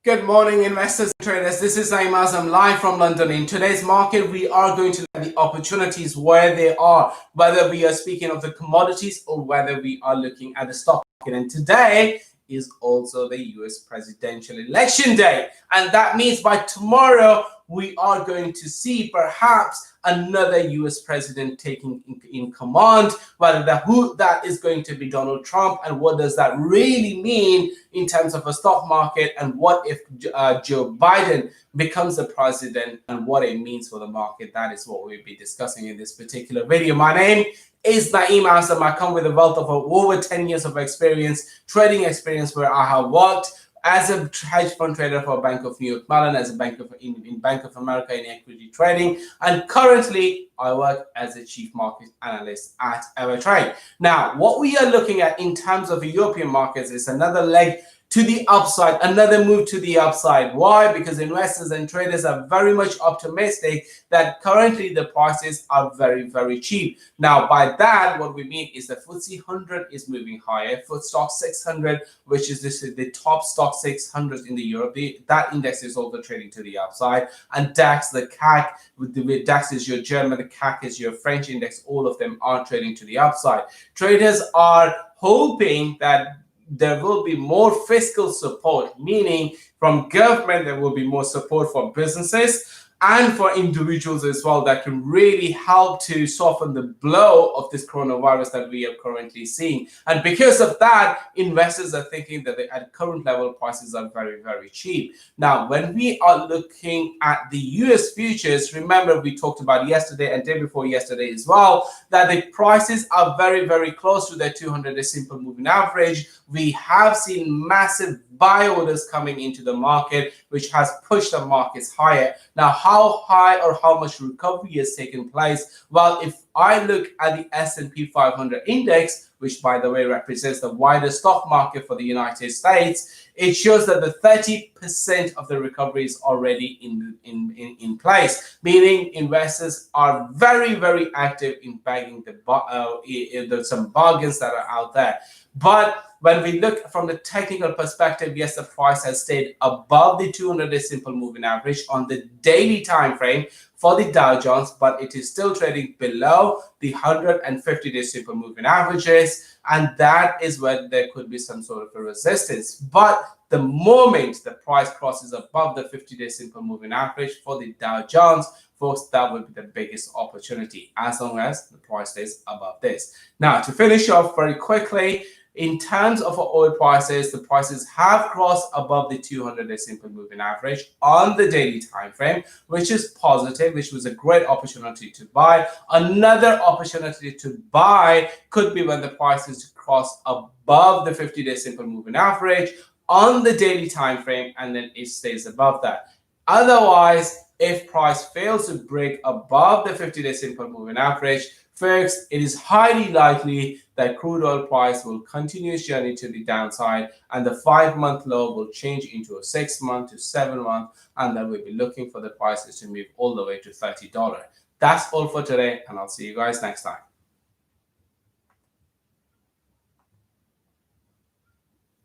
Good morning, investors and traders. This is Naeem Azam live from London. In today's market, we are going to look at the opportunities where they are, whether we are speaking of the commodities or whether we are looking at the stock market. And today is also the US presidential election day. And that means by tomorrow, we are going to see perhaps another US president taking in command, whether who that is going to be Donald Trump, and what does that really mean in terms of a stock market, and what if Joe Biden becomes the president and what it means for the market. That is what we'll be discussing in this particular video. My name is Naeem Azam. I come with a wealth of over 10 years of experience, trading experience, where I have worked as a hedge fund trader for Bank of New York Mellon, as a Bank of America in equity trading, and currently I work as a chief market analyst at Evertrade. Now, what we are looking at in terms of the European markets is another leg to the upside, another move to the upside. Why? Because investors and traders are very much optimistic that currently the prices are very, very cheap. Now, by that, what we mean is the FTSE 100 is moving higher. FTSE 600, which is the top stock 600 in the Europe, that index is also trading to the upside. And DAX, the CAC, the DAX is your German, the CAC is your French index. All of them are trading to the upside. Traders are hoping that there will be more fiscal support, meaning from government, there will be more support for businesses and for individuals as well, that can really help to soften the blow of this coronavirus that we are currently seeing. And because of that, investors are thinking that at current level prices are very, very cheap. Now, when we are looking at the US futures, remember we talked about yesterday and day before yesterday as well, that the prices are very, very close to their 200-day simple moving average. We have seen massive buy orders coming into the market, which has pushed the markets higher. Now, how high or how much recovery has taken place? Well, if I look at the S&P 500 index, which by the way represents the wider stock market for the United States, it shows that the 30% of the recovery is already in place, meaning investors are very, very active in bagging some bargains that are out there. But when we look from the technical perspective, yes, the price has stayed above the 200-day simple moving average on the daily time frame for the Dow Jones, but it is still trading below the 150-day simple moving averages, and that is where there could be some sort of a resistance. But the moment the price crosses above the 50-day simple moving average for the Dow Jones, folks, that would be the biggest opportunity, as long as the price stays above this. Now, to finish off very quickly, in terms of oil prices, the prices have crossed above the 200-day simple moving average on the daily time frame, which is positive, which was a great opportunity to buy. Another opportunity to buy could be when the prices cross above the 50-day simple moving average on the daily time frame, and then it stays above that. Otherwise, if price fails to break above the 50-day simple moving average, folks, it is highly likely that crude oil price will continue its journey to the downside, and the 5-month low will change into a 6-month to 7-month, and then we'll be looking for the prices to move all the way to $30. That's all for today, and I'll see you guys next time.